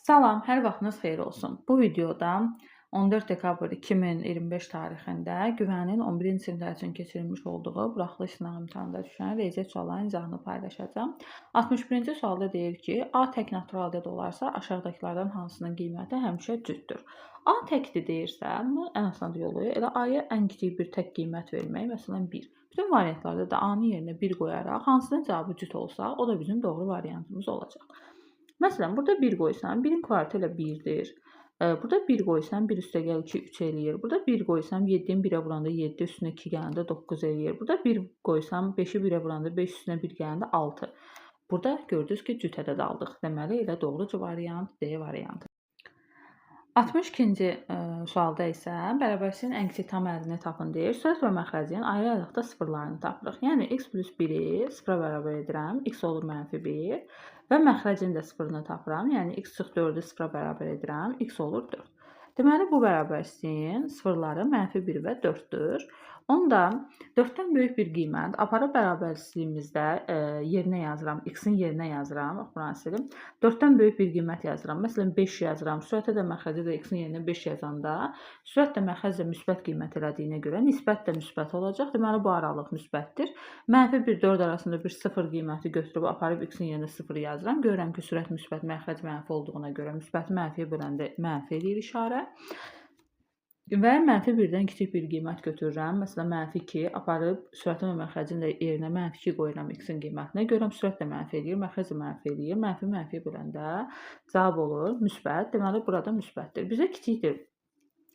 Salam, hər vaxtınız xeyir olsun. Bu videoda 14 dekabr 2025 tarixində güvənin 11-ci siniflər üçün keçirilmiş olduğu buraxılış sınağı imtahanında düşən riyaziyyat suallarının izahını paylaşacağam. 61-ci sualda deyir ki, A tək natural ədəd olarsa aşağıdakılardan hansının qiyməti həmişə cütdür? A təkdir deyirsə, bunun ən asan yolu elə A-ya ən kiçik bir tək qiymət vermək, məsələn 1. Bütün variantlarda da A-nın yerinə 1 qoyaraq hansının cavabı cüt olsa, o da bizim doğru variantımız olacaq. Məsələn, burada 1 qoysam, 1-in kvartı elə 1-dir. Burada 1 qoysam, 1 üstəgəl 2 3 eləyir. Burada 1 qoysam, 7-ni 1-ə vuranda 7, üstünə 2 gələndə 9 eləyir. Burada 1 qoysam, 5-i 1-ə vuranda 5, üstünə 1 gələndə 6. Burada gördünüz ki, cüt ədəd aldıq. Deməli, elə doğrucu variant D variantı. 62-ci sualda isə bərabərsizliyin ən kiçik tam ərdini tapın deyir. Sürət və məxrəcin ayrı-ayrılıqda sıfırlarını tapırıq. Yəni x plus 1-i sıfıra bərabər edirəm. X olur -1 və məxrəcin də sıfırını tapıram. Yəni x çıx 4-ü sıfıra bərabər edirəm. X olur 4. Deməli, bu bərabərsizliyin sıfırları -1 və 4-dür. Onu da 4-dən böyük bir qiymət aparıb bərabərsizliyimizdə yerinə yazıram. X-in yerinə yazıram. Bax, buranı silim. 4-dən böyük bir qiymət yazıram. Məsələn, 5 yazıram. Sürətə də məxrəcə də x-in yerinə 5 yazanda sürət də məxrəc də müsbət qiymət elədiyinə görə nisbət də müsbət olacaq. Deməli, bu aralıq müsbətdir. -1, 4 arasında bir 0 qiyməti götürüb aparıb x-in yerinə 0 yazıram. Görürəm ki, sürət müsbət, məxrəc mənfi olduğuna görə müsbəti mənfiyə böləndə mənfi eləyir işarə. Və -1-dən kiçik bir qiymət götürürəm. Məsələn, -2 aparıb sürətin və məxrəcin də yerinə -2 qoyuram x-in qiymətinə. Görürəm sürət də mənfi eləyir, məxrəc də mənfi eləyir. Mənfi mənfiyə böləndə cavab olur müsbət. Deməli, burada müsbətdir. Bizə kiçikdir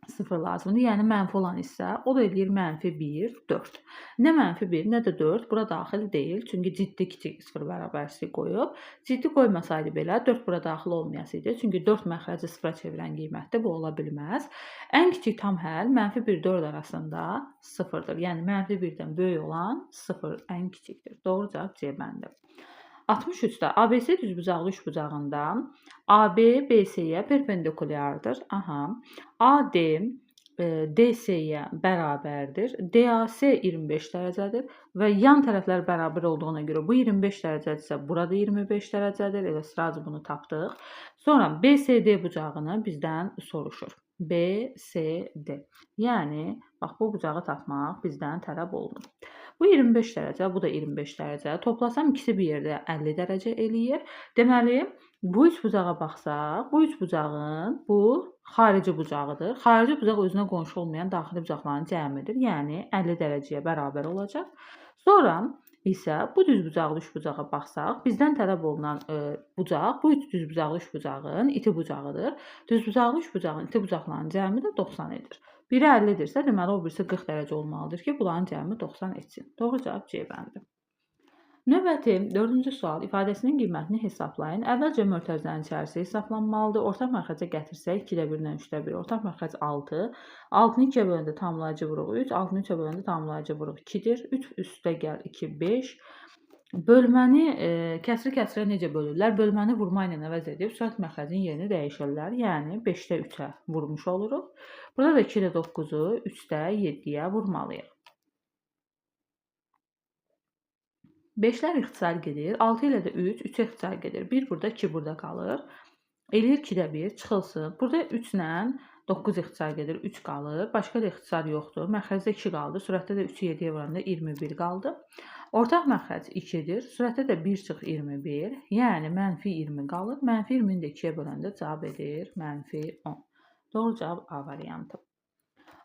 0 lazımdır. Yəni mənfi olan hissə o da eləyir -1, 4. Nə -1, nə də 4 bura daxil deyil. Çünki ciddi kiçik 0 bərabərsizlik qoyub. Ciddi qoymasaydı belə 4 bura daxil olmayasıydı. Çünki 4 məxrəci 0-a çevirən qiymətdir. Bu ola bilməz. Ən kiçik tam həll -1, 4 arasında 0-dır. Yəni -1-dən böyük olan 0 ən kiçikdir. Doğru cavab C bəndi. 63-də ABC düzbucaqlı üçbucağında AB BC-yə perpendikulyardır. AD DC-yə bərabərdir. DAC 25 dərəcədir və yan tərəflər bərabər olduğuna görə bu 25 dərəcədirsə, burada 25 dərəcədir. Elə sıracı bunu tapdıq. Sonra BCD bucağını bizdən soruşur. BCD. Yəni, bax, bu bucağı tapmaq bizdən tələb olunur. Bu 25 dərəcə, bu da 25 dərəcə. Toplasam ikisi bir yerdə 50 dərəcə eləyir. Deməli, bu üç bucağa baxsaq, bu üç bucağın bu xarici bucağıdır. Xarici bucaq özünə qonşu olmayan daxili bucaqların cəmidir. Yəni 50 dərəcəyə bərabər olacaq. Sonra isə bu düzbucaqlı üçbucağa baxsaq, bizdən tələb olunan bucaq bu üç düzbucaqlı üçbucağın iti bucağıdır. Düzbucaqlı üçbucağın iti bucaqlarının cəmi də 90 edir. Biri 50-dirsə, deməli o birisi 40 dərəcə olmalıdır ki, bunların cəmi 90 etsin. Doğru cavab C bəndi. Növbəti 4-cü sual ifadəsinin qiymətini hesablayın. Əvvəlcə mötərizənin içərisi hesablanmalıdır. Ortaq məxrəcə gətirsək 2-də 1-dən 3-də 1. Ortaq məxrəc 6. 6-nı 2-yə böləndə tamamlayıcı vuruq 3. 6-nı 3-ə böləndə tamamlayıcı vuruq 2-dir. 3 üstə gəl 2, 5. Bölməni kəsri-kəsrə necə bölürlər? Bölməni vurma ilə əvəz edib sürət məxrəcin yerini dəyişirlər. Yəni 5-də 3-ə vurmuş oluruq. Burada da 2-də 9-u 3-də 7-yə vurmalıyıq. 5-lər ixtisar gedir. 6 ilə də 3, 3-ə ixtisar gedir. 1 burada, 2 burada qalır. Eləyir 2-də 1, çıxılsın. Burada 3 ilə 9 ixtisar gedir, 3 qalır. Başqa da ixtisar yoxdur. Məxrəcdə 2 qaldı. Sürətdə də 3-ü 7-yə vuranda 21 qaldı. Ortaq məxrəc 2-dir. Sürətdə də 1 çıx 21. Yəni -20 qalır. -20-ni də 2-yə böləndə cavab edir -10. Doğru cavab A variantı.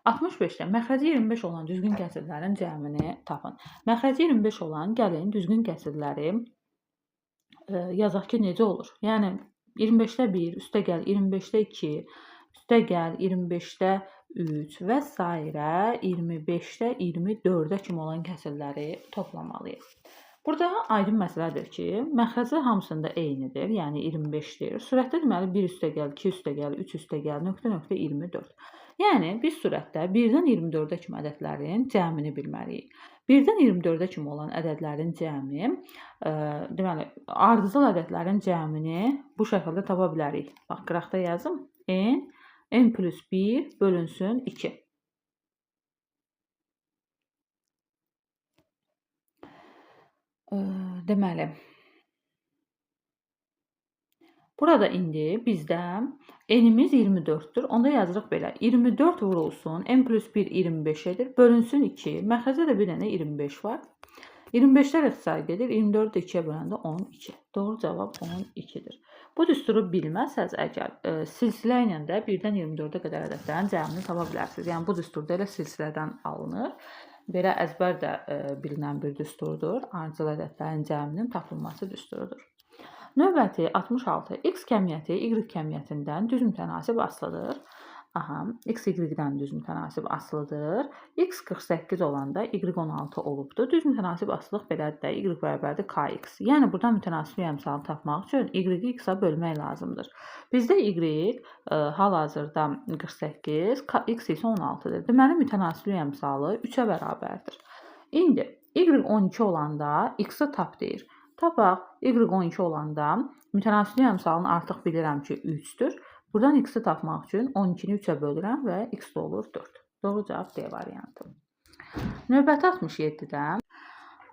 65-də məxrəci 25 olan düzgün kəsirlərin cəmini tapın. Məxrəci 25 olan gəlin düzgün kəsirləri yazaq ki, necə olur? Yəni 25-də 1, üstə gəl 25-də 2, üstə gəl 25-də 3 və s. 25-də 24-ə kimi olan kəsirləri toplamalıyıq. Burada aydın məsələdir ki, məxrəclər hamısında eynidir, yəni 25-dir. Sürətdə deməli 1 üstə gəl, 2 üstə gəl, 3 üstə gəl, nöqtə-nöqtə 24. Yəni biz sürətdə 1-dən 24-ə kimi ədədlərin cəmini bilməliyik. 1-dən 24-ə kimi olan ədədlərin cəmi, deməli, ardıcıl ədədlərin cəmini bu şəkildə tapa bilərik. Bax, qıraqda yazım. N plus 1 bölünsün 2. Deməli, Burada indi bizdə n'imiz 24-dür. Onda yazırıq belə. 24 vurulsun. N plus 1 25 edir. Bölünsün 2. Məxrəcdə də bir dənə 25 var. 25'lər ixtisar gedir. 24-ü də 2-yə böləndə 12. Doğru cavab 12-dir. Bu düsturu bilməsəz əgər silsilə ilə də 1-dən 24-ə qədər ədədlərin cəmini tapa bilərsiniz. Yəni bu düsturda elə silsilədən alınır. Belə əzbər də bilinən bir düsturdur. Ardıcıl ədədlərin cəminin tapılması düsturudur. Növbəti 66. X kəmiyyəti Y kəmiyyətindən düz mütənasib asılıdır. Aha, X Y-dən düz mütənasib asılıdır. X 48 olanda Y 16 olubdur. Düz mütənasib asılıq belədir də Y bərabərdir KX. Yəni burada mütənasib əmsalı tapmaq üçün Y-i X-a bölmək lazımdır. Bizdə Y hal-hazırda 48, X isə 16-dır. Deməli mütənasib əmsalı 3-ə bərabərdir. İndi Y 12 olanda X-i tap deyir. Tapaq, Y12 olanda mütənasib əmsalını artıq bilirəm ki 3-dür. Buradan X-i tapmaq üçün 12-ni 3-ə bölürəm və X də olur 4. Doğru cavab D variantı. Növbəti 67-də.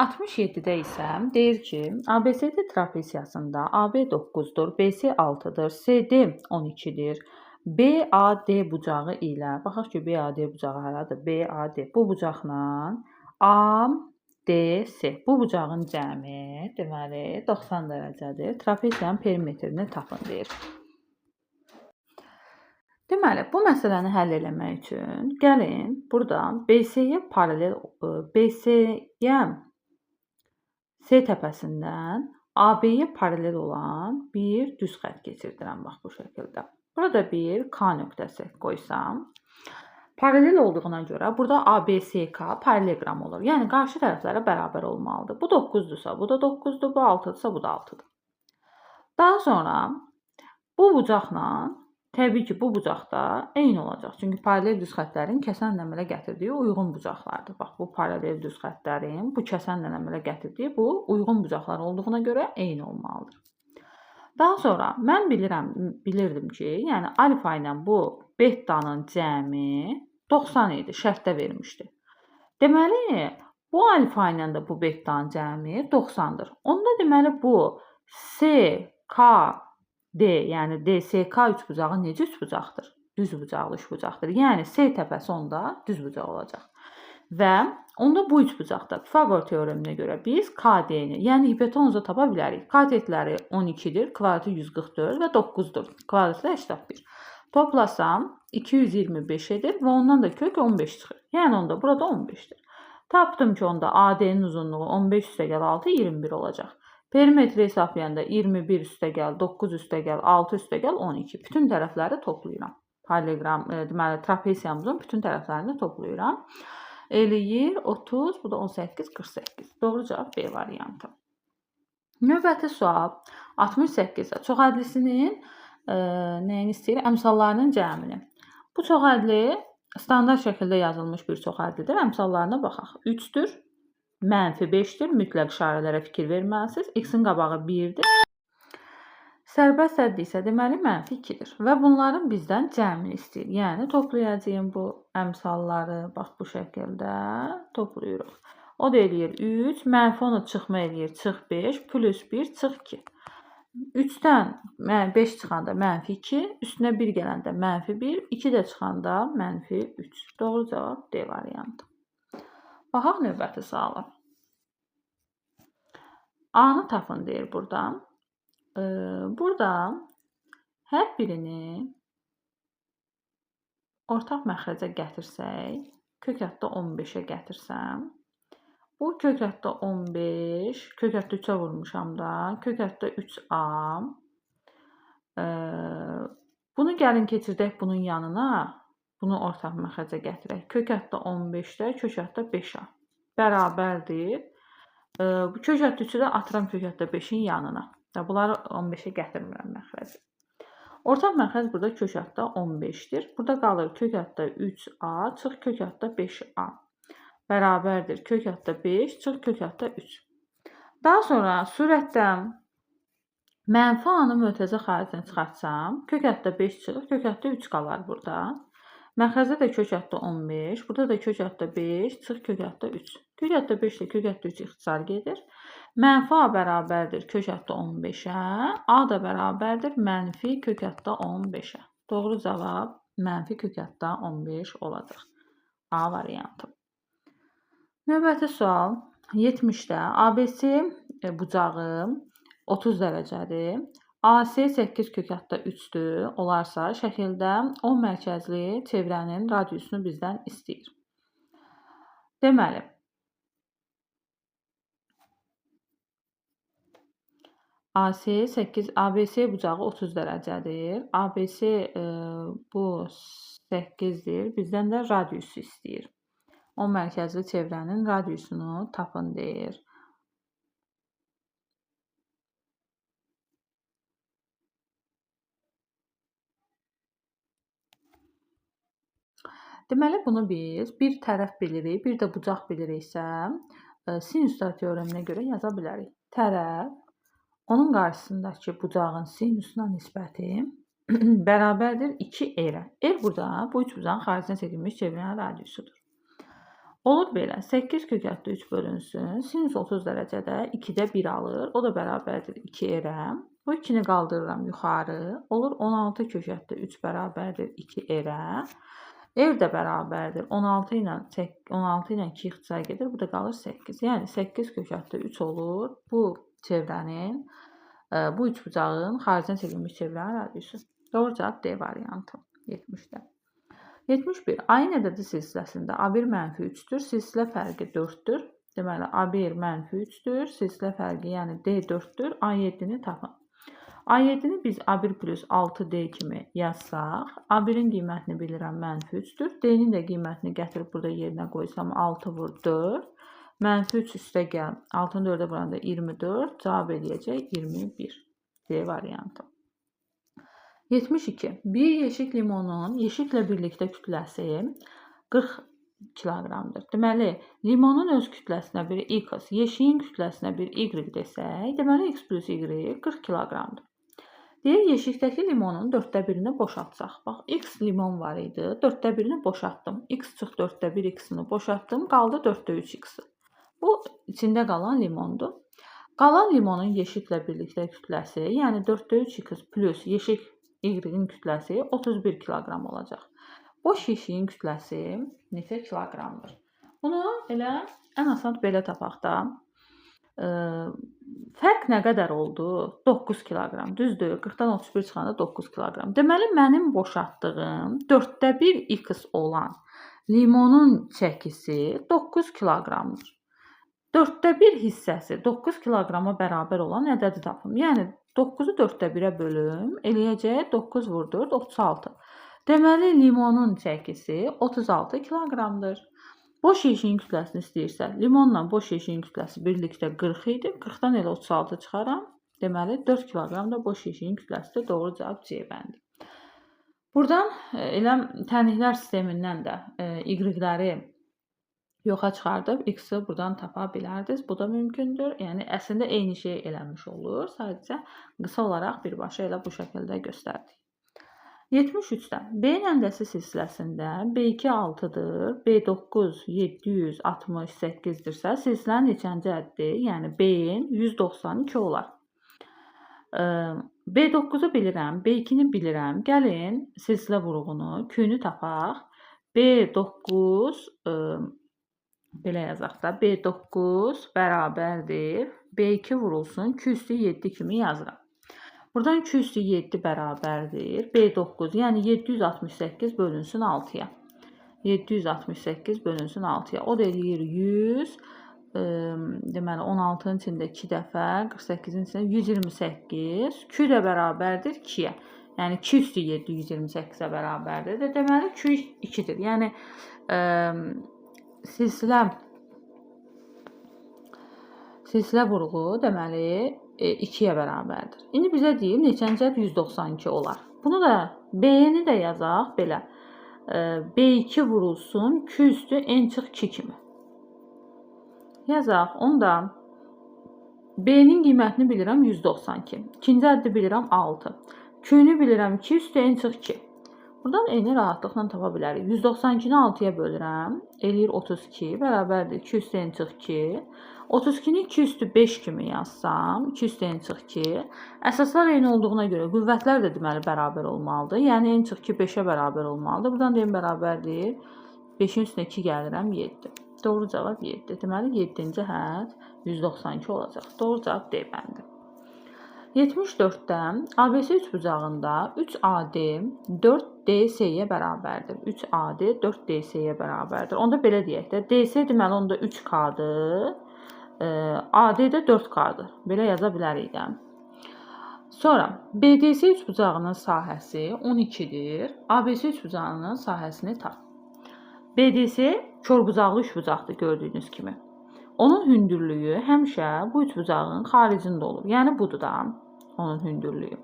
67-də isə deyir ki, ABCD trapesiyasında AB 9-dur, BC 6-dır, CD 12-dir. BAD bucağı ilə, baxaq ki BAD bucağı haradır? BAD bu bucaqla DC. Bu bucağın cəmi deməli 90 dərəcədir. Trapesiyanın perimetrini tapın deyir. Deməli, bu məsələni həll etmək üçün gəlin buradan BC-yə paralel BC-yə C təpəsindən AB-yə paralel olan bir düz xətt keçirdirəm bax bu şəkildə. Burada bir K nöqtəsi qoysam, paralel olduğuna görə burada ABSK paraleloqram olur. Yəni qarşı tərəflərə bərabər olmalıdır. Bu 9-dursa, bu da 9-dur, bu 6-dırsa, bu da 6-dır. Daha sonra bu bucaqla təbii ki, bu bucaqda eyni olacaq. Çünki paralel düz xəttlərin kəsənlə əmələ gətirdiyi uyğun bucaqlardır. Bax, bu paralel düz xəttlərin bu kəsənlə əmələ gətirdiyi bu uyğun bucaqlar olduğuna görə eyni olmalıdır. Daha sonra mən bilirdim ki, yəni alfa ilə bu betanın cəmi 90 idi, şərtdə vermişdi. Deməli, bu alfa ilə də bu betanın cəmi 90-dır. Onda deməli bu CKD, yəni DSK üçbucağı necə üçbucaqdır? Düz bucaqlı üçbucaqdır. Yəni C təpəsi onda düz bucaq olacaq. Və onda bu üçbucaqda Pifaqor teoreminə görə biz KD-ni, yəni hipotenuzu tapa bilərik. Katetləri 12-dir, kvadratı 144 və 9-dur. Kvadratı 81. Toplasam 225 edir və ondan da kök 15 çıxır. Yəni onda burada 15-dir. Tapdım ki, onda AD-nin uzunluğu 15 üstəgəl 6, 21 olacaq. Perimetri hesablayanda 21 üstəgəl, 9 üstəgəl, 6 üstəgəl 12. Bütün tərəfləri toplayıram. Paraleloqram, deməli trapesiyamızın bütün tərəflərini toplayıram. Eləyir 30, bu da 18, 48. Doğru cavab B variantı. Növbəti sual 68-də çoxhədlisinin nəyini istəyir? Əmsallarının cəmini. Bu çoxhədli standart şəkildə yazılmış bir çoxhədlidir. Əmsallarına baxaq. 3-dür, -5-dir. Mütləq işarələrə fikir verməlisiniz. X-in qabağı 1-dir. Sərbəst hədd isə deməli -2-dir. Və bunların bizdən cəmini istəyir. Yəni toplayacağım bu əmsalları bax bu şəkildə toplayırıq. O da eləyir 3, -10 çıxma eləyir çıx 5, plus 1 çıx 2. 3-dən 5 çıxanda -2, üstünə 1 gələndə -1, 2 də çıxanda -3. Doğru cavab D variantı. Baxaq növbəti suala. A-nı tapın deyir buradan. Burada hər birini ortaq məxrəcə gətirsək, kökətdə 15-ə gətirsəm, bu kökətdə 15, kökətdə 3-ə vurmuşam da, kökətdə 3A. Bunu gəlin keçirdək bunun yanına, bunu ortaq məxrəcə gətirək. Kökətdə 15-də, kökətdə 5A. Bərabərdir. Bu kökətdə 3-ü də atıram kökətdə 5-in yanına. Bunları 15-ə gətirmirəm məxrəci. Ortaq məxrəc burada kökətdə 15-dir. Burada qalır kökətdə 3A çıx kökətdə 5A. Bərabərdir kökətdə 5 çıx kökətdə 3. Daha sonra surətdən -A-nı mötərizə xaricinə çıxartsam, kökətdə 5 çıx, kökətdə 3 qalar burada. Məxrəcdə də kökətdə 15, burada da kökətdə 5 çıx kökətdə 3. Kökətdə 5 ilə kökətdə 3 ixtisar gedir. Mənfi A bərabərdir kök hətta 15-ə. A da bərabərdir mənfi kök hətta 15-ə. Doğru cavab mənfi kök hətta 15 olacaq. A variantı. Növbəti sual 70-də ABC bucağı 30 dərəcədir. AC 8 kök hətta 3-dür. Olarsa şəkildə 10 mərkəzli çevrənin radiusunu bizdən istəyir. Deməli, ABC bucağı 30 dərəcədir. ABC bu 8-dir. Bizdən də radiusu istəyir. 10 mərkəzli çevrənin radiusunu tapın deyir. Deməli, bunu biz bir tərəf bilirik, bir də bucaq biliriksə, sinuslar teoreminə görə yaza bilərik. Tərəf, onun qarşısındakı bucağın sinusuna nisbəti bərabərdir 2R. R burada bu üç bucağın xaricinə çəkilmiş çevrənin radiusudur. Olur belə, 8 kök hətta 3 bölünsün, sinus 30 dərəcədə 2-də 1 alır, o da bərabərdir 2R. Bu 2-ni qaldırıram yuxarı, olur 16 kök hətta 3 bərabərdir 2R. R də bərabərdir 16 ilə 2 ixtisar gedir, bu da qalır 8. Yəni 8 kök hətta 3 olur bu çevrənin, bu üç bucağın xaricinə çəkilmiş çevrənin radiusu. Doğru cavab D variantı 70-də. 71. Ayın ədədi silsiləsində A1 mənfi 3-dür, silsilə fərqi 4-dür. Deməli, A1 mənfi 3-dür, silsilə fərqi yəni D 4-dür. A7-ni tapın. A7-ni biz A1 plus 6D kimi yazsaq, A1-in qiymətini bilirəm mənfi 3-dür. D-nin də qiymətini gətirib burada yerinə qoysam 6 vur 4. Mənfi 3 üstə gəl. 6-nı 4-ə vuranda 24. Cavab eləyəcək 21. D variantı. 72. Bir yeşik limonun yeşiklə birlikdə kütləsi 40 kiloqramdır. Deməli, limonun öz kütləsinə bir X, yeşiyin kütləsinə bir Y desək, deməli X plus Y 40 kiloqramdır. Deyir, yeşikdəki limonun 1/4-ni boşaltsaq. Bax, X limon var idi, 1/4-ni boşaltdım. X çıx 1/4 X-ini boşaltdım, qaldı 4/3 X. Bu, içində qalan limondur. Qalan limonun yeşiklə birlikdə kütləsi, yəni 4/3 X plus yeşik Y-in kütləsi 31 kiloqram olacaq. Boş yeşiyin kütləsi neçə kiloqramdır? Bunu elə ən asan belə tapaq da. Fərq nə qədər oldu? 9 kiloqram. Düzdür? 40-dan 31 çıxanda 9 kiloqram. Deməli, mənim boşaltdığım 1/4 X olan limonun çəkisi 9 kiloqramdır. 1/4 hissəsi 9 kiloqrama bərabər olan ədədi tapım. Yəni 9-u 4/1-ə bölüm, eləyəcək 9 vur 4, 36. Deməli, limonun çəkisi 36 kiloqramdır. Boş yeşiyin kütləsini istəyirsə, limonla boş yeşiyin kütləsi birlikdə 40 idi. 40-dan elə 36 çıxaram. Deməli, 4 kiloqram da boş yeşiyin kütləsidir. Doğru cavab C bəndi. Buradan elə tənliklər sistemindən də Y-ləri yoxa çıxardıb X-i buradan tapa bilərdiniz. Bu da mümkündür. Yəni, əslində eyni şey eləmiş olur. Sadəcə qısa olaraq birbaşa elə bu şəkildə göstərdik. 73-də B-nin əndəsi silsiləsində B2 6-dır, B9 768-dirsə, silsilənin neçənci əddidir? Yəni B-in 192 olar. B9-u bilirəm, B2-ni bilirəm. Gəlin silsilə vuruğunu, Q-nü tapaq. B9 belə yazaq da, B9 bərabərdir. B2 vurulsun, Q üstü 7 kimi yazıram. Buradan 2 üstü 7 bərabərdir. B9, yəni 768 bölünsün 6-ya. 768 bölünsün 6-ya. O da eləyir 100. Deməli, 16-nın içində 2 dəfə, 48-in içində 128. Q də bərabərdir 2-yə. Yəni 2 üstü 7 128-ə bərabərdir. Deməli, Q 2-dir. Yəni, silsilə vuruğu deməli 2-yə bərabərdir. İndi bizə deyir, neçənci ədəd 192 olar. Bunu da B-ni də yazaq belə. B2 vurulsun, Q üstü n çıx 2 kimi. Yazaq. Onda B-nin qiymətini bilirəm 192. İkinci ədədi bilirəm 6. Q-nü bilirəm 2 üstü n çıx 2. Buradan eni rahatlıqla tapa bilərik. 192-ni 6-ya bölürəm. Eləyir 32. Bərabərdir 2 üstə n çıx 2. 32-ni 2 üstü 5 kimi yazsam, 2 üstə n çıx 2. Əsaslar eyni olduğuna görə qüvvətlər də deməli bərabər olmalıdır. Yəni n çıx 2 5-ə bərabər olmalıdır. Buradan da n bərabərdir. 5-in üstünə 2 gəlirəm 7. Doğru cavab 7. Deməli 7-ci hədd 192 olacaq. Doğru cavab D bəndi. 74-dən ABC üçbucağında 3AD 4DC-yə bərabərdir. 3AD 4DC-yə bərabərdir. Onda belə deyək də, DC deməli onda 3K-dır, AD də 4K-dır. Belə yaza bilərik də. Sonra BDC üçbucağının sahəsi 12-dir. ABC üçbucağının sahəsini tap. BDC körbucaqlı üçbucaqdır gördüyünüz kimi. Onun hündürlüyü həmişə bu üçbucağın xaricində olur. Yəni budur da onun hündürlüyü.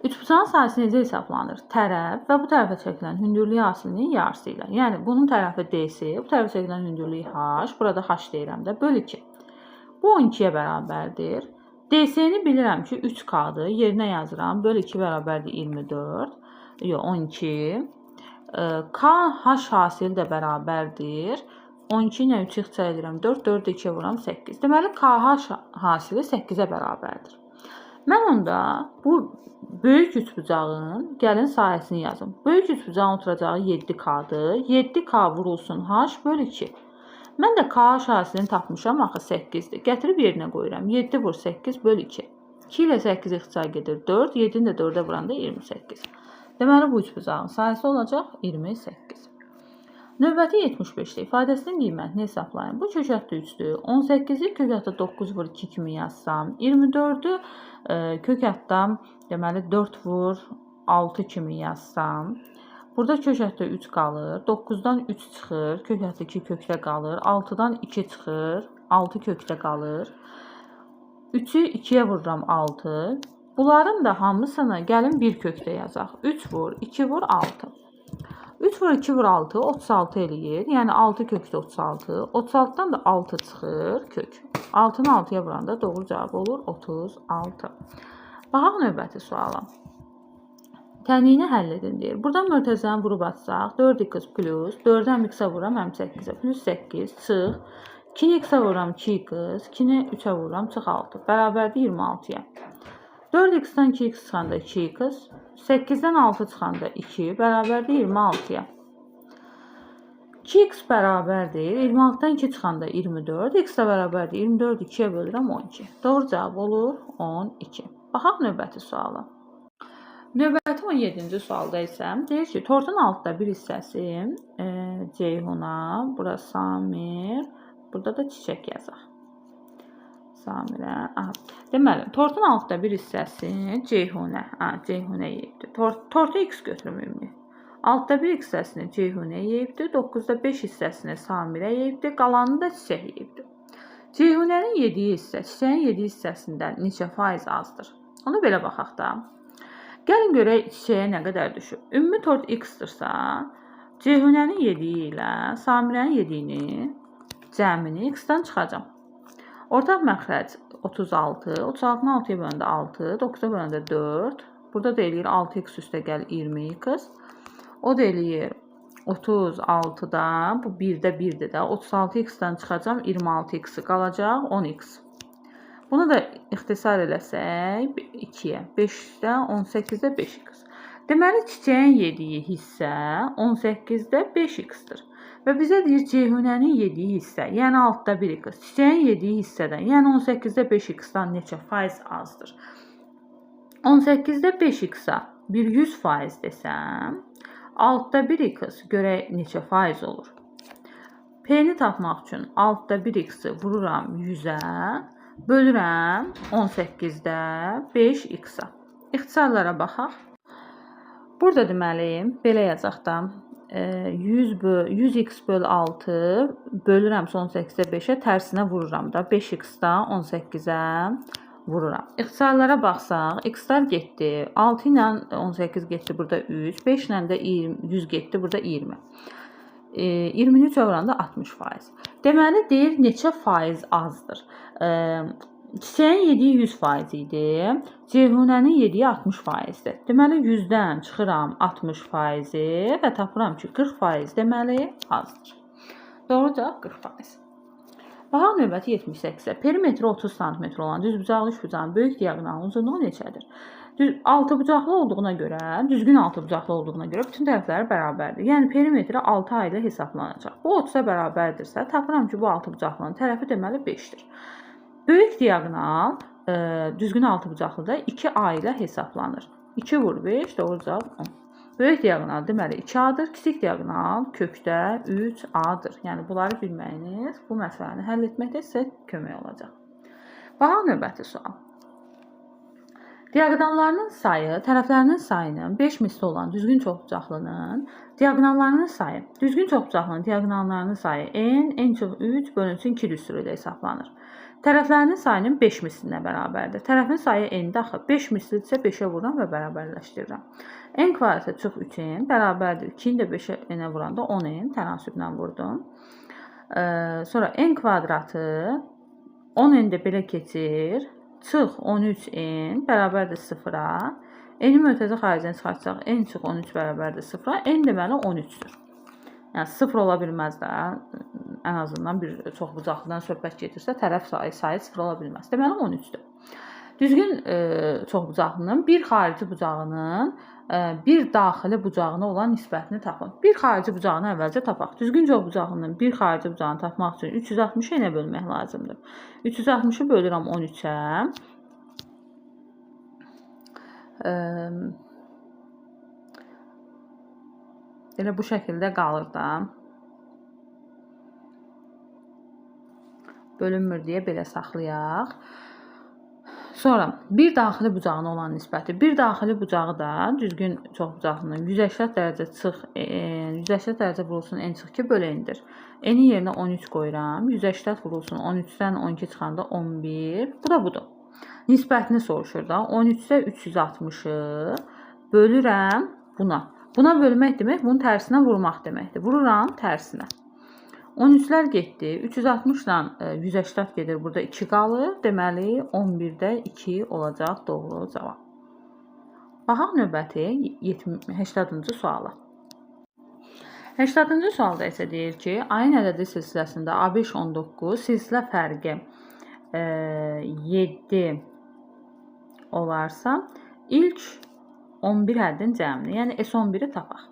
Üçbucağın sahəsi necə hesablanır? Tərəf və bu tərəfə çəkilən hündürlüyü asilinin yarısı ilə. Yəni bunun tərəfi DC, bu tərəfə çəkilən hündürlüyü H, burada H deyirəm də, böl 2. Bu 12-yə bərabərdir. DC-ni bilirəm ki 3K-dır. Yerinə yazıram. Böl 2 bərabərdir 24. Yox, 12. K, H hasili də bərabərdir. 12 ilə 3 ixça edirəm. 4, 4, 2-yə vuram 8. Deməli, KH hasili 8-ə bərabərdir. Mən onda bu böyük üçbucağın gəlin sahəsini yazım. Böyük üçbucağın oturacağı 7K-dır. 7K vurulsun H böl 2. Mən də KH hasilini tapmışam, axı 8-dir. Gətirib yerinə qoyuram. 7 vur 8 böl 2. 2 ilə 8 ixça gedir 4. 7-ni də 4-ə vuranda 28. Deməli, bu üçbucağın sahəsi olacaq 28. Növbəti 75-də ifadəsinin qiymətini hesablayın. Bu kökətdə 3-dür. 18-i kökətdə 9 vur 2 kimi yazsam, 24-ü kökətdə deməli 4 vur 6 kimi yazsam, burada kökətdə 3 qalır, 9-dan 3 çıxır, kökətdə 2 kökdə qalır, 6-dan 2 çıxır, 6 kökdə qalır. 3-ü 2-yə vururam 6. Bunların da hamısını gəlin bir kökdə yazaq. 3 vur 2 vur 6. 3 vur 2 vur 6, 36 eləyir. Yəni 6 kökdə 36. 36-dan da 6 çıxır kök. 6-nı 6-ya vuranda doğru cavab olur 36. Baxaq növbəti suala. Tənliyini həll edin deyir. Buradan mötərizəni vurub atsaq, 4x plus 4-ü həm x-ə vururam, həm 8-ə plus 8 çıx. 2-ni x-ə vururam 2x, 2-ni 3-ə vururam çıx 6. Bərabərdir 26-ya. 4x-dən 2x çıxanda 2x, 8-dən 6 çıxanda 2, bərabərdir 26-ya. 2x bərabərdir, 26-dan 2 çıxanda 24, x də bərabərdir, 24 2-yə bölürəm 12. Doğru cavab olur 12. Baxaq növbəti suala. Növbəti 17-ci sualda isə deyir ki, tortun altda bir hissəsi Ceyhuna, bura Samir, burada da çiçək yazaq. Samirə. Deməli, tortun altda bir hissəsi Ceyhunə. Ceyhunə yeyibdir. Tortu x götürüm ümumi. Altda bir hissəsini Ceyhunə yeyibdir. 9-da 5 hissəsini Samirə yeyibdir. Qalanını da çiçək yeyibdir. Ceyhunənin yediyi hissə, çiçəyin yediyi hissəsindən neçə faiz azdır? Ona belə baxaq da. Gəlin görək çiçəyə nə qədər düşüb. Ümumi tort x-dırsa, Ceyhunənin yediyi ilə Samirənin yediyini, cəmini x-dan çıxacam. Ortaq məxrəc 36, 36-nı 6-ya böləndə 6, 9-a böləndə 4. Burada da eləyir 6x üstə gəl 20x. O da eləyir 36-da, bu 1-də 1-dir də, 36x-dən çıxacam 26x qalacaq 10x. Bunu da ixtisar eləsək 2-yə, 5-də 18-də 5x. Deməli, çiçəyin yediyi hissə 18-də 5x-dir. Və bizə deyir Ceyhunənin yediyi hissə, yəni altda 1x, çiçəyin yediyi hissədən, yəni 18-də 5x-dan neçə faiz azdır? 18-də 5x-a bir 100% desəm, altda 1x görək neçə faiz olur? P-ni tapmaq üçün altda 1x-i vururam 100-ə, bölürəm 18-də 5x-a. İxtisarlara baxaq. Burada deməli, belə yazaq da, 100x böl 6 bölürəm 18-də 5-ə, tərsinə vururam da 5x-da 18-ə vururam. İxtisarlara baxsaq, x-lar getdi, 6 ilə 18 getdi, burada 3, 5 ilə də 100 getdi, burada 20. 23 vuranda 60%. Deməli, deyir neçə faiz azdır? Çiçəyin yediyi 100% idi. Ceyhunənin yediyi 60%-dir. Deməli 100-dən çıxıram 60%-i və tapıram ki, 40% deməli azdır. Doğru cavab 40%. Baxaq növbəti 78-ə. Perimetri 30 sm olan düzbucaqlı üçbucağın böyük diaqonalının uzunluğu neçədir? Altıbucaqlı olduğuna görə, düzgün altıbucaqlı olduğuna görə bütün tərəfləri bərabərdir. Yəni perimetri 6 a ilə hesablanacaq. Bu 30-a bərabərdirsə, tapıram ki, bu altıbucaqlının tərəfi deməli 5-dir. Böyük diaqonal düzgün altıbucaqlıda 2a ilə hesablanır. 2 vur 5, doğru cavab 10. Böyük diaqonal deməli 2a-dır, kiçik diaqonal kökdə 3a-dır. Yəni bunları bilməyiniz bu məsələni həll etməkdə sizə kömək olacaq. Baxaq növbəti sual. Diaqonallarının sayı tərəflərinin sayının 5 misli olan düzgün çoxbucaqlının diaqonallarının sayı. Düzgün çoxbucaqlının diaqonallarının sayı n-3 bölünsün 2 düsturu ilə hesablanır. Tərəflərinin sayının 5 mislinə bərabərdir. Tərəfin sayı n-də axı 5 mislidirsə 5-ə vururam və bərabərləşdirirəm. N kvadratı çox 3n bərabərdir. 2-ni də 5-ə vuranda 10n tənasüblə vurdum. Sonra n kvadratı 10n də belə keçir. Çıx 13n bərabərdir 0-a. N-i mötərizə xaricdən çıxartsaq n çıx 13 bərabərdir 0-a. N deməli 13-dür. Yəni 0 ola bilməz də. Ən azından bir çoxbucaqlıdan söhbət gedirsə, tərəf sayı 0 ola bilməz. Deməli 13-dür. Düzgün çoxbucaqlının bir xarici bucağının bir daxili bucağına olan nisbətini tapın. Bir xarici bucağını əvvəlcə tapaq. Düzgün çoxbucaqlının bir xarici bucağını tapmaq üçün 360-ı nə bölmək lazımdır? 360-ı bölürəm 13-ə. Elə bu şəkildə qalır da. Bölünmür deyə belə saxlayaq. Sonra bir daxili bucağına olan nisbəti. Bir daxili bucağı da düzgün çoxbucaqlının 180 dərəcə çıx, 180 dərəcə vurulsun n çıx 2 böləndir. N-in yerinə 13 qoyuram. 180 vurulsun 13-dən 12 çıxanda 11. Bu da budur. Nisbətini soruşur da. 13-də 360-ı bölürəm buna. Buna bölmək demək, bunun tərsinə vurmaq deməkdir. Vururam tərsinə. 13-lər getdi. 360-la 180 gedir. Burada 2 qalır. Deməli 11-də 2 olacaq doğru cavab. Baxaq növbəti 80-cı suala. 80-cı sualda isə deyir ki, ayın ədədi silsiləsində A5 19, silsilə fərqi 7 olarsa, ilk 11 həddin cəmini, yəni S11-i tapaq.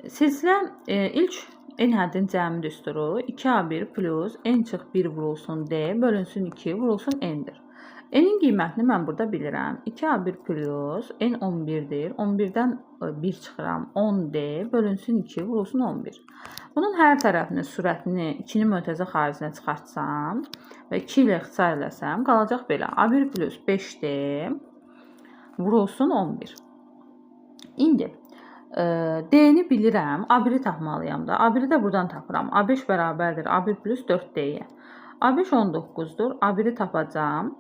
Silsilə ilk n həddin cəmi düsturu 2A1 plus n çıx 1 vurulsun d bölünsün 2 vurulsun n-dir. N-in qiymətini mən burada bilirəm. 2A1 plus n 11-dir. 11-dən 1 çıxıram. 10d bölünsün 2 vurulsun 11. Bunun hər tərəfinin sürətini 2-ni mötərizə xaricinə çıxartsam və 2 ilə ixtisar eləsəm, qalacaq belə. A1 plus 5d vurulsun 11. İndi D-ni bilirəm, A1-i tapmalıyam da. A1-i də buradan tapıram. A5 bərabərdir A1 plus 4D-yə. A5 19-dur. A1-i tapacam.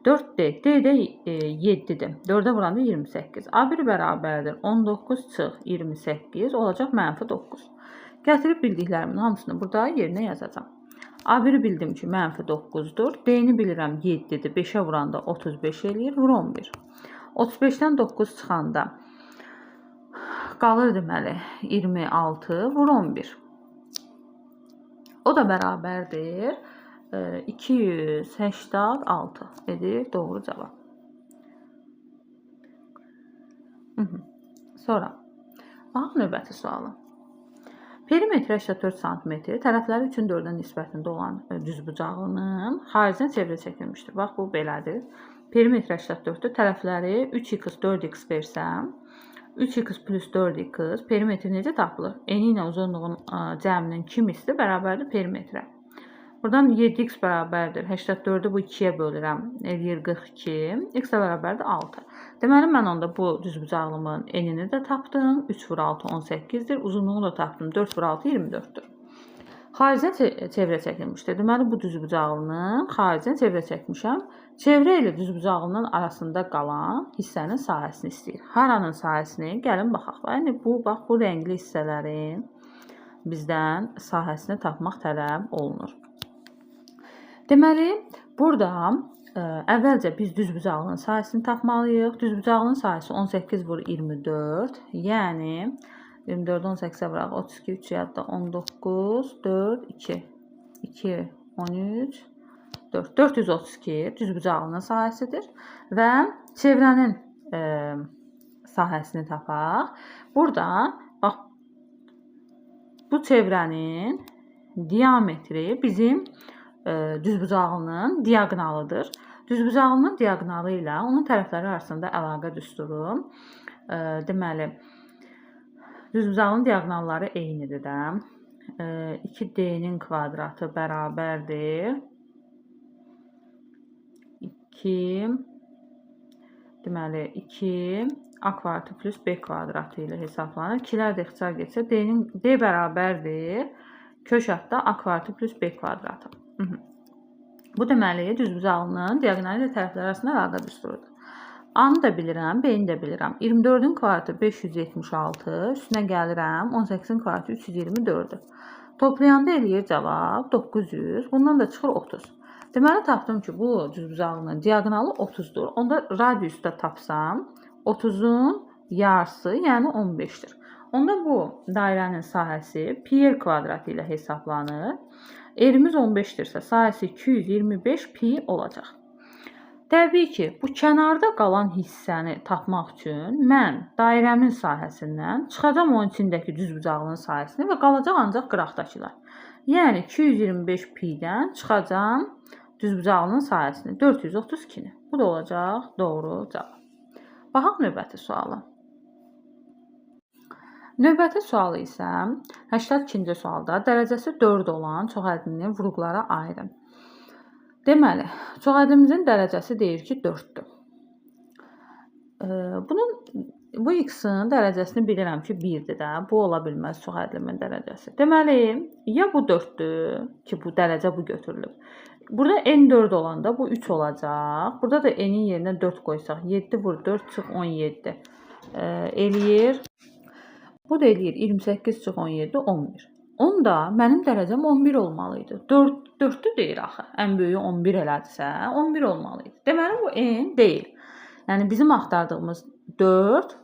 4D, D də 7-dir. 4-ə vuranda 28. A1 bərabərdir 19 çıx 28 olacaq -9. Gətirib bildiklərimin hamısını burada yerinə yazacam. A1-i bildim ki, -9-dur. D-ni bilirəm 7-dir. 5-ə vuranda 35 eləyir. Vur 11. 35-dən 9 çıxanda qalır deməli 26 vur 11. O da bərabərdir 286 edir doğru cavab. Sonra baxaq növbəti suala. Perimetri 84 cm tərəfləri üçün 4-dən nisbətində olan düzbucağının xaricinə çevrə çəkilmişdir. Bax bu belədir. Perimetri 84-dür. Tərəfləri 3x 4x versəm 3x plus 4x perimetri necə tapılır? Eni ilə uzunluğun cəminin 2 misli bərabərdir perimetrə. Buradan 7x bərabərdir. 84-ü bu 2-yə bölürəm. Eləyir 42. X də bərabərdir 6. Deməli, mən onda bu düzbucaqlımın enini də tapdım. 3 vur 6 18-dir. Uzunluğunu da tapdım. 4 vur 6 24-dür. Xaricinə çevrə çəkilmişdir. Deməli, bu düzbucaqlının xaricinə çevrə çəkmişəm. Çevrə ilə düzbucaqlının arasında qalan hissənin sahəsini istəyir. Haranın sahəsini gəlin baxaq. Yəni bax bu rəngli hissələrin bizdən sahəsini tapmaq tələb olunur. Deməli, Burada əvvəlcə biz düzbucaqlının sahəsini tapmalıyıq. Düzbucaqlının sahəsi 18 vur 24. Yəni 24 18-ə vuraq 32 3 yadda 19 4 2 2 13 4 432 düzbucaqlının sahəsidir və çevrənin sahəsini tapaq. Burada bax bu çevrənin diametri bizim düzbucaqlının diaqonalıdır. Düzbucaqlının diaqonalı ilə onun tərəfləri arasında əlaqə düsturu. Deməli, düzbucaqlının diaqonalları eynidir də. 2D-nin kvadratı bərabərdir 2 deməli 2 A kvadratı plus B kvadratı ilə hesablanır. 2-lər də ixtisar getsə D bərabərdir kök altda A kvadratı plus B kvadratı. Bu deməli düzbucaqlının diaqonalı ilə tərəfləri arasında əlaqə düsturudur. A-nı da bilirəm, B-ni də bilirəm. 24-ün kvadratı 576, üstünə gəlirəm 18-in kvadratı 324-dür. Toplayanda eləyir cavab 900, bundan da çıxır 30. Deməli tapdım ki, bu düzbucaqlının diaqonalı 30-dur. Onda radiusda tapsam 30-un yarısı, yəni 15-dir. Onda bu dairənin sahəsi pi r kvadratı ilə hesablanır. Erimiz 15-dirsə, sahəsi 225 pi olacaq. Təbii ki, bu kənarda qalan hissəni tapmaq üçün mən dairəmin sahəsindən çıxacam onun içindəki düzbucaqlının sahəsini və qalacaq ancaq qıraqdakılar. Yəni 225 pi-dən çıxacam düzbucaqlının sahəsini 432-ni. Bu da olacaq doğru cavab. Baxaq növbəti suala. Növbəti sualı isə 82-ci sualda dərəcəsi 4 olan çoxhədlinin vuruqlara ayırın. Deməli, çoxhədlimizin dərəcəsi deyir ki 4-dür. Bu x-in dərəcəsini bilirəm ki 1-dir də. Bu ola bilməz çoxhədlimin dərəcəsi. Deməli, ya bu 4-dür ki bu dərəcə bu götürülüb. Burada n 4 olanda bu 3 olacaq. Burada da n-in yerinə 4 qoysaq 7 vur 4 çıx 17 eləyir. Bu da eləyir 28 çıx 17 11. Onda mənim dərəcəm 11 olmalıydı. 4-dür deyir axı. Ən böyüyü 11 elədirsə 11 olmalıydı. Deməli bu n deyil. Yəni bizim axtardığımız 4,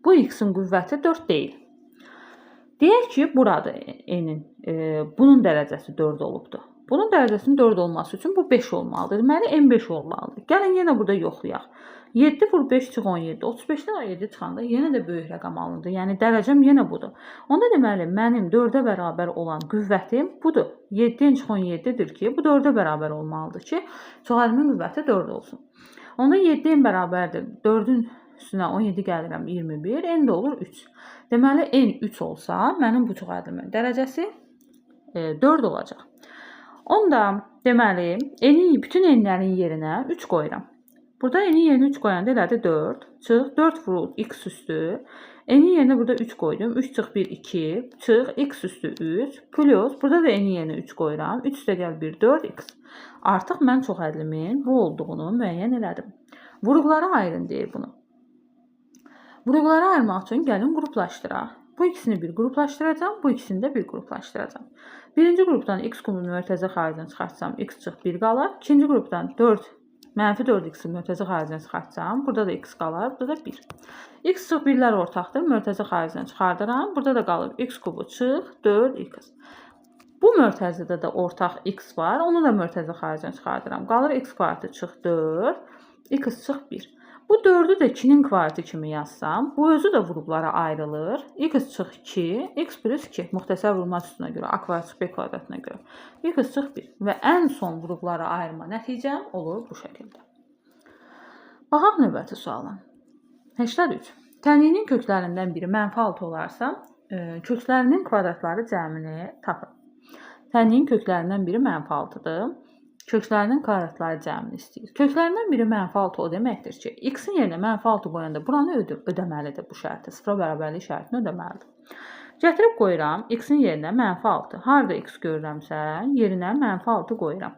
bu x-in qüvvəti 4 deyil. Deyək ki, burada n-in bunun dərəcəsi 4 olubdur. Bunun dərəcəsinin 4 olması üçün bu 5 olmalıdır. Deməli n 5 olmalıdır. Gəlin yenə burada yoxlayaq. 7 vur 5 çıx 17. 35-dən 17 çıxanda yenə də böyük rəqəm alındı. Yəni dərəcəm yenə budur. Onda deməli mənim 4-ə bərabər olan qüvvətim budur. 7-dən çıx 17-dir ki, bu 4-ə bərabər olmalıdır ki, çoxhədlimin qüvvəti 4 olsun. Onda 7-dən bərabərdir. 4-ün üstünə 17 gəlirəm 21, n də olur 3. Deməli n 3 olsa, mənim bu çoxhədlimin dərəcəsi 4 olacaq. Onda deməli bütün n-lərin yerinə 3 qoyuram. Burada n-in yerinə 3 qoyanda elədi 4. Çıx 4 vurul x üstü. N-in yerinə burada 3 qoydum. 3 çıx 1 2. Çıx x üstü 3. Plus burada da n-in yerinə 3 qoyuram. 3 üstə gəl 1 4 x. Artıq mən çoxhədlimin bu olduğunu müəyyən elədim. Vuruqlara ayırın deyir bunu. Vuruqlara ayırmaq üçün gəlin qruplaşdıraq. Bu ikisini bir qruplaşdıracağam, bu ikisini də bir qruplaşdıracağam. Birinci qrupdan x kubunu mörtəzə xaricinə çıxartsam, x çıx 1 qalar. İkinci qrupdan mənfi 4x-i mörtəzə xaricinə çıxartsam, burada da x qalar, burada da 1. X çıx 1-lər ortaqdır, mörtəzə xaricinə çıxardıram. Burada da qalır x kubu çıx 4x. Bu mörtəzədə də ortaq x var, onu da mörtəzə xaricinə çıxardıram. Qalır x kvadratı çıx 4, x çıx 1. Bu 4-ü də 2-nin kvadratı kimi yazsam, bu özü də vuruqlara ayrılır. X çıx 2, x plus 2 müxtəsər vurma üstünə görə, a kvadrat çıxı b kvadratına görə. X çıx 1 və ən son vuruqlara ayırma nəticəm olur bu şəkildə. Baxaq növbəti suala. 83. Tənliyin köklərindən biri -6 olarsa, köklərinin kvadratları cəmini tapın. Tənliyin köklərindən biri -6-dır. Köklərinin kvadratları cəmini istəyir. Köklərindən biri -6 o deməkdir ki, x-in yerinə -6 qoyanda buranı ödəməlidir bu şərti. Sıfıra bərabərlik şərtini ödəməlidir. Gətirib qoyuram x-in yerinə -6. Harada x görürəmsə, yerinə -6 qoyuram.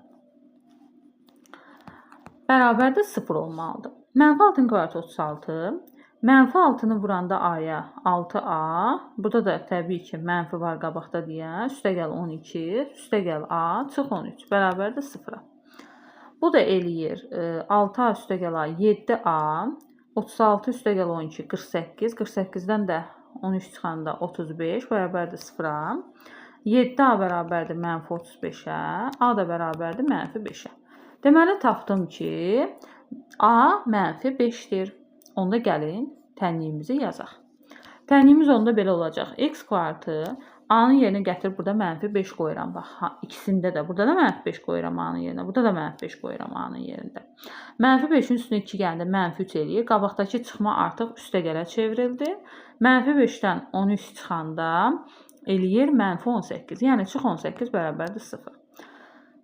Bərabər də 0 olmalıdır. -6-ın kvadratı 36. -6-nı vuranda a-ya 6a. Burada da təbii ki, mənfi var qabaqda deyə. Üstə gəl 12, üstə gəl a, çıx 13. Bərabər də 0-a. Bu da eləyir 6A üstəgəl A 7A, 36 üstəgəl 12 48, 48-dən də 13 çıxanda 35 bərabərdir 0-a. 7A bərabərdir -35-ə, A da bərabərdir -5-ə. Deməli tapdım ki, A -5-dir. Onda gəlin tənliyimizi yazaq. Tənliyimiz onda belə olacaq. X kvartı A-nın yerinə gətirib burada -5 qoyuram. Bax, ikisində də. Burada da -5 qoyuram A-nın yerinə. Burada da -5 qoyuram A-nın yerində. -5-in üstünə 2 gələndə -3 eləyir. Qabaqdakı çıxma artıq üstəgələ çevrildi. -5-dən 13 çıxanda eləyir -18. Yəni çıx 18 bərabərdir 0.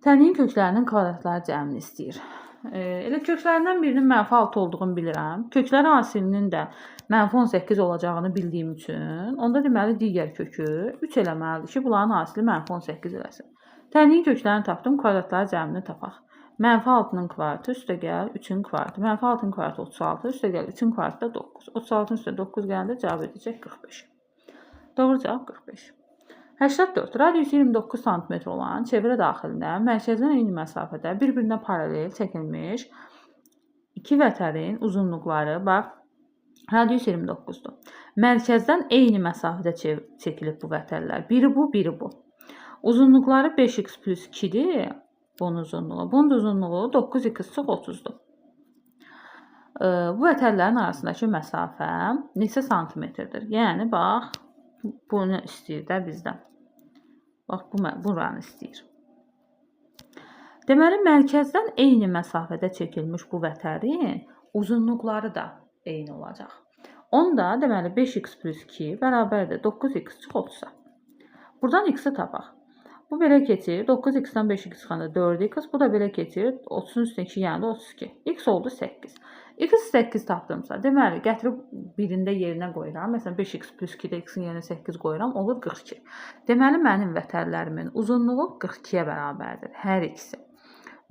Tənliyin köklərinin kvadratları cəmini istəyir. Elə köklərindən birinin -6 olduğunu bilirəm. Kökləri hasilinin də -18 olacağını bildiyim üçün, onda deməli digər kökü 3 eləməlidir ki, bunların hasili -18 eləsin. Tənliyin köklərini tapdım, kvadratları cəmini tapaq. -6-nın kvadraты üstəgəl 3-ün kvadraты. -6-nın kvadraты 36, üstəgəl 3-ün kvadraты da 9. 36-nın üstə 9 gələndə cavab edəcək 45. Doğru cavab 45. 84. Radiusu 29 cm olan çevrə daxilində mərkəzdən eyni məsafədə bir-birinə paralel çəkilmiş iki vətərin uzunluqları, bax, radius 29-dur. Mərkəzdən eyni məsafədə çəkilib bu vətərlər. Biri bu, biri bu. Uzunluqları 5x + 2-dir. Bunun uzunluğu. Bunun da uzunluğu 9x + 30-dur. Bu vətərlərin arasındakı məsafə neçə santimetrdir? Yəni, bax, bunu istəyir də bizdən. Bax, buranı istəyir. Deməli, mərkəzdən eyni məsafədə çəkilmiş bu vətərin uzunluqları da eyni olacaq. Onda, deməli, 5x + 2 bərabərdir 9x + 30-a. Buradan x-i tapaq. Bu belə keçir. 9x-dən 5x çıxanda 4x. Bu da belə keçir. 30-un üstünə 2 yəni 32. X oldu 8. X-i 8 tapdımsa, deməli, gətirib birində yerinə qoyuram. Məsələn, 5x + 2-də x-in yerinə 8 qoyuram. Olur 42. Deməli, mənim vətərlərimin uzunluğu 42-yə bərabərdir. Hər ikisi.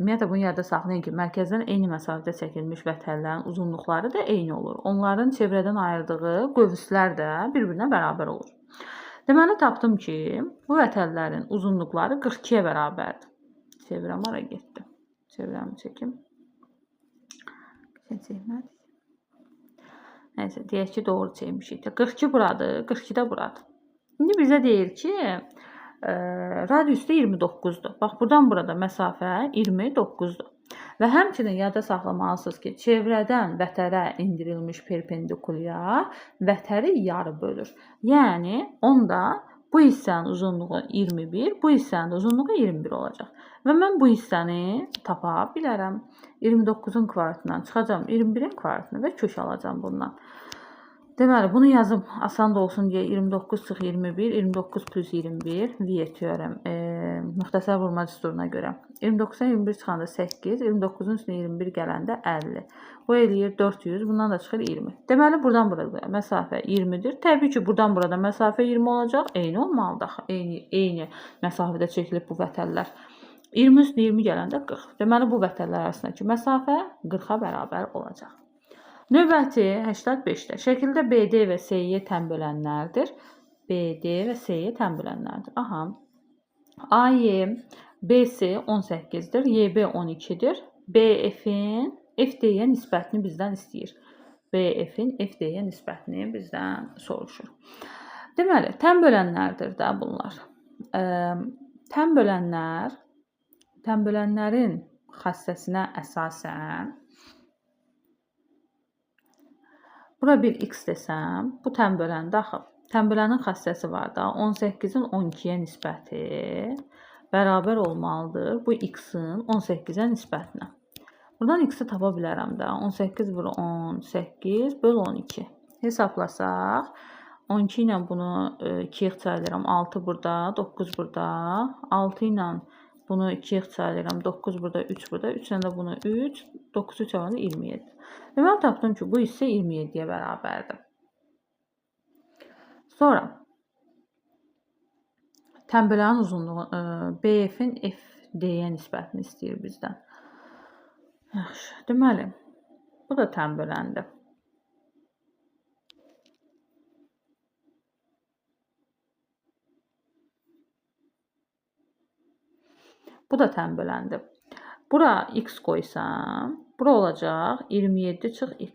Ümumiyyətlə, bunu yadda saxlayın ki, mərkəzdən eyni məsafədə çəkilmiş vətərlərin uzunluqları da eyni olur. Onların çevrədən ayırdığı qövslər də bir-birinə bərabər olur. Deməli, tapdım ki, bu vətərlərin uzunluqları 42-yə bərabərdir. Çevrəm ara getdi. Çevrəmi çəkim. Nəysə, deyək ki, doğru çəkmişik. 42 buradır, 42 də buradır. İndi bizə deyir ki, radius da 29-dur. Bax, buradan burada məsafə 29-dur. Və həmçinin yadda saxlamalısınız ki, çevrədən vətərə indirilmiş perpendikulyar vətəri yarı bölür. Yəni, onda bu hissənin uzunluğu 21, bu hissənin uzunluğu 21 olacaq. Və mən bu hissəni tapa bilərəm. 29-un kvadratından çıxacam 21-in kvadratını və kök alacam bundan. Deməli, bunu yazım asan da olsun deyə 29 + 21, 29 + 21 Viet teorem, müxtəsər vurma düsturuna görə. 29-dan 21 çıxanda 8, 29-un üstünə 21 gələndə 50. Bu eləyir 400, bundan da çıxır 20. Deməli, buradan burada məsafə 20-dir. Təbii ki, buradan burada məsafə 20 olacaq. Eyni olmalıdır. Eyni məsafədə çəkilib bu vətərlər. 20 üstünə 20 gələndə 40. Deməli, bu vətərlər arasındakı məsafə 40-a bərabər olacaq. Növbəti 85-də şəkildə BD və SY tən bölənlərdir. BD və SY tən bölənlərdir. Aha. AY, BC 18-dir, YB 12-dir. BF-in FD-yə nisbətini bizdən istəyir. BF-in FD-yə nisbətini bizdən soruşur. Deməli, tən bölənlərdir də bunlar. Tən bölənlərin xassəsinə əsasən bura bir x desəm, bu tən böləndə axı. Tən bölənin xassəsi var da, 18-in 12-yə nisbəti bərabər olmalıdır bu x-in 18-ə nisbətinə. Buradan x-i tapa bilərəm də. 18 vur 18 böl 12. Hesablasaq, 12 ilə bunu 2-yə ixtisarlayıram. 6 burada, 9 burada. 6 ilə bunu 2-yə ixtisarlayıram. 9 burada, 3 burada. 3 ilə də bunu 3, 9 3 oranı 27. Və mən tapdım ki, bu hissə 27-yə bərabərdir. Sonra tən bölənin uzunluğu BF-in FD-yə nisbətini istəyir bizdən. Yaxşı, deməli, bu da tən böləndir. Bu da tən böləndir. Bura x qoysam, bura olacaq 27 çıx x.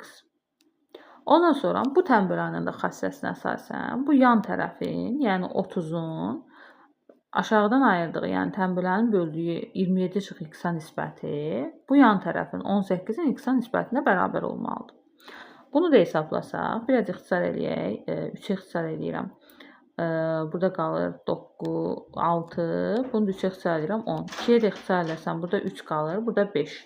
Ondan sonra bu tənbələnin də xassəsinə əsasən bu yan tərəfin, yəni 30-un aşağıdan ayırdığı, yəni tənbələnin böldüyü 27 çıx x-a nisbəti bu yan tərəfin 18-in x-a nisbətinə bərabər olmalıdır. Bunu da hesablasaq, biraz ixtisar eləyək. 3-ü ixtisar eləyirəm. Burada qalır 9, 6. Bunu da 3-ə ixtisar eləyirəm 10. 2-yə də ixtisar eləsəm, burada 3 qalır, burada 5.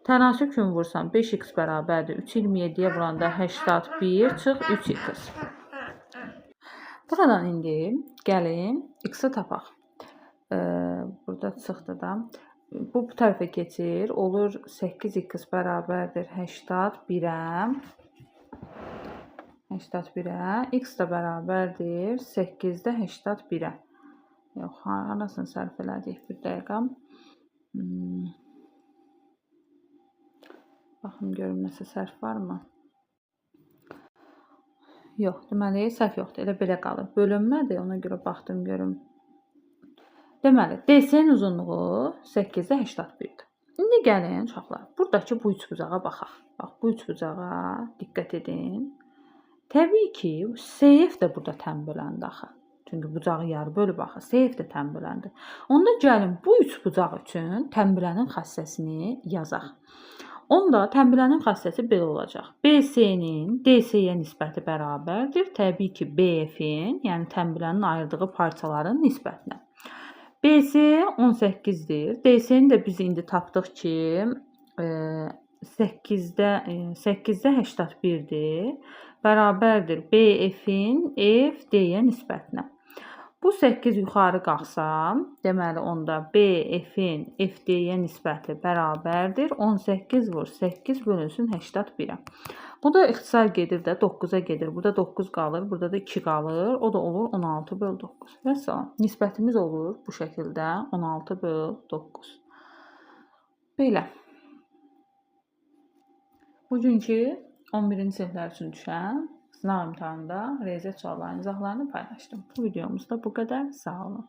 Tənasüb kimi vursam 5x bərabərdir. 3-ü 27-yə vuranda 81 çıx 3x. Buradan indi gəlin x-i tapaq. Burada çıxdı da. Bu tərəfə keçir. Olur 8x bərabərdir 81-ə. 81-ə. X də bərabərdir 8-də 81-ə. Yox, arasını sərf elədik bir dəqiqə. Baxın görüm nəsə sərf varmı? Yox, deməli səhv yoxdur. Elə belə qalır. Bölünmədir. Ona görə baxdım görüm. Deməli, DC-nin uzunluğu 8-də 81-dir. İndi gəlin uşaqlar, buradakı bu üçbucağa baxaq. Bax, bu üçbucağa diqqət edin. Təbii ki, CF də burada tənbələndi axı. Çünki bucağı yarı bölüb axı. CF də tənbələndi. Onda gəlin bu üçbucaq üçün tənbələnin xassəsini yazaq. Onda tənbələnin xassəsi belə olacaq. BC-nin DC-yə nisbəti bərabərdir. Təbii ki, BF-in, yəni tənbələnin ayırdığı parçaların nisbətinə. BC 18-dir. DC-ni də biz indi tapdıq ki, 8-də 81-dir. Bərabərdir BF-in FD-yə nisbətinə. Bu 8 yuxarı qalxsa, deməli onda BF-in FD-yə nisbəti bərabərdir. 18 vur 8 bölünsün 81-ə. Bu da ixtisar gedir də 9-a gedir. Burada 9 qalır, burada da 2 qalır. O da olur 16 böl 9. Vəssalam. Nisbətimiz olur bu şəkildə 16 böl 9. Belə. Bugünkü 11-ci siniflər üçün düşən sınav imtahanında riyaziyyat suallarının izahlarını paylaşdım. Bu videomuzda bu qədər. Sağ olun.